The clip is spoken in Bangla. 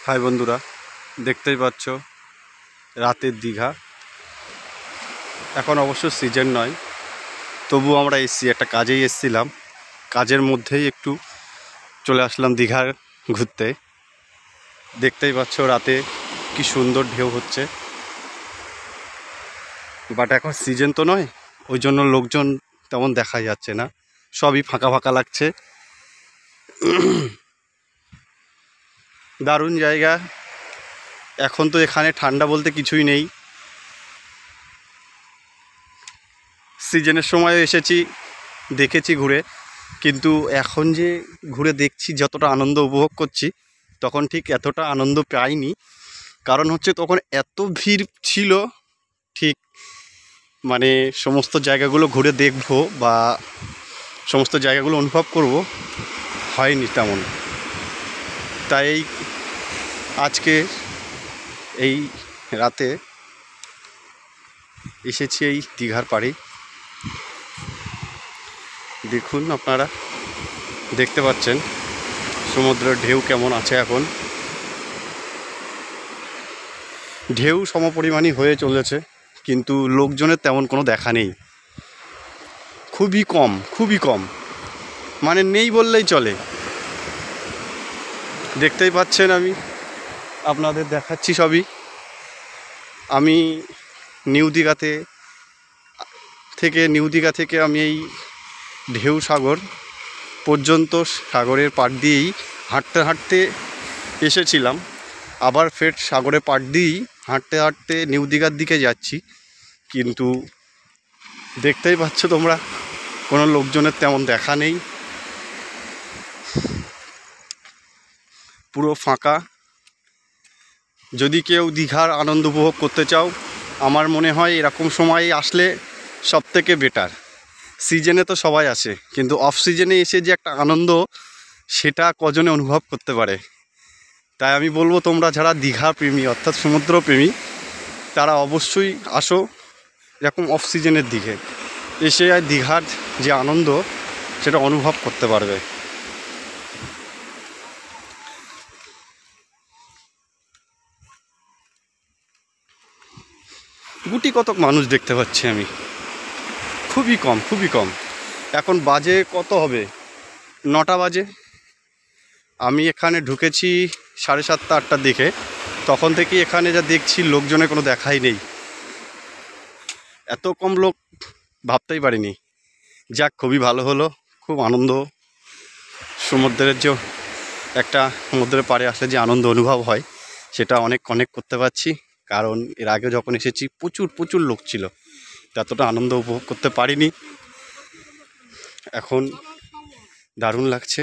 হাই বন্ধুরা, দেখতেই পাচ্ছ রাতের দীঘা। এখন অবশ্য সিজন নয়, তবু আমরা এসছি, একটা কাজেই এসছিলাম। কাজের মধ্যেই একটু চলে আসলাম দীঘার ঘুরতে। দেখতেই পাচ্ছ রাতে কি সুন্দর ঢেউ হচ্ছে, বাট এখন সিজন তো নয়, ওই জন্য লোকজন তেমন দেখা যাচ্ছে না, সবই ফাঁকা ফাঁকা লাগছে। দারুণ জায়গা। এখন তো এখানে ঠান্ডা বলতে কিছুই নেই। সিজনের সময় এসেছি, দেখেছি ঘুরে, কিন্তু এখন যে ঘুরে দেখছি যতটা আনন্দ উপভোগ করছি, তখন ঠিক এতটা আনন্দ পাইনি। কারণ হচ্ছে তখন এত ভিড় ছিল, ঠিক মানে সমস্ত জায়গাগুলো ঘুরে দেখবো বা সমস্ত জায়গাগুলো অনুভব করব হয়নি তেমন। তাই আজকে এই রাতে এসেছি এই দীঘার পাড়ে। দেখুন, আপনারা দেখতে পাচ্ছেন সমুদ্রের ঢেউ কেমন আছে। এখন ঢেউ সমপরিমাণই হয়ে চলেছে, কিন্তু লোকজনের তেমন কোনো দেখা নেই, খুবই কম, খুবই কম, মানে নেই বললেই চলে। দেখতেই পাচ্ছেন, আমি আপনাদের দেখাচ্ছি সবই। আমি নিউ দীঘা থেকে আমি এই ঢেউ সাগর পর্যন্ত সাগরের পাড় দিয়েই হাঁটতে হাঁটতে এসেছিলাম, আবার ফের সাগরের পাড় দিয়েই হাঁটতে হাঁটতে নিউ দীঘার দিকে যাচ্ছি। কিন্তু দেখতেই পাচ্ছ তোমরা, কোনো লোকজনের তেমন দেখা নেই, পুরো ফাঁকা। যদি কেউ দীঘার আনন্দ উপভোগ করতে চাও, আমার মনে হয় এরকম সময় আসলে সবথেকে বেটার। সিজনে তো সবাই আসে, কিন্তু অফ সিজনে এসে যে একটা আনন্দ, সেটা কজনে অনুভব করতে পারে। তাই আমি বলবো, তোমরা যারা দীঘা প্রেমী অর্থাৎ সমুদ্র প্রেমী, তারা অবশ্যই আসো এরকম অফ সিজনের দিকে, এসে দীঘার যে আনন্দ সেটা অনুভব করতে পারবে। গুটি কতক মানুষ দেখতে পাচ্ছি আমি, খুবই কম, খুবই কম। এখন বাজে কত হবে, 9টা বাজে। আমি এখানে ঢুকেছি 7:30 8টার দিকে, তখন থেকে এখানে যা দেখছি লোকজনের কোনো দেখাই নেই। এত কম লোক ভাবতেই পারিনি। যাক, খুবই ভালো হলো, খুব আনন্দ। সমুদ্রের যে একটা সমুদ্রের পাড়ে আসলে যে আনন্দ অনুভব হয়, সেটা অনেক অনেক করতে পারছি। কারণ এর আগে যখন এসেছি প্রচুর প্রচুর লোক ছিল, ততটা আনন্দ উপভোগ করতে পারিনি। এখন দারুণ লাগছে।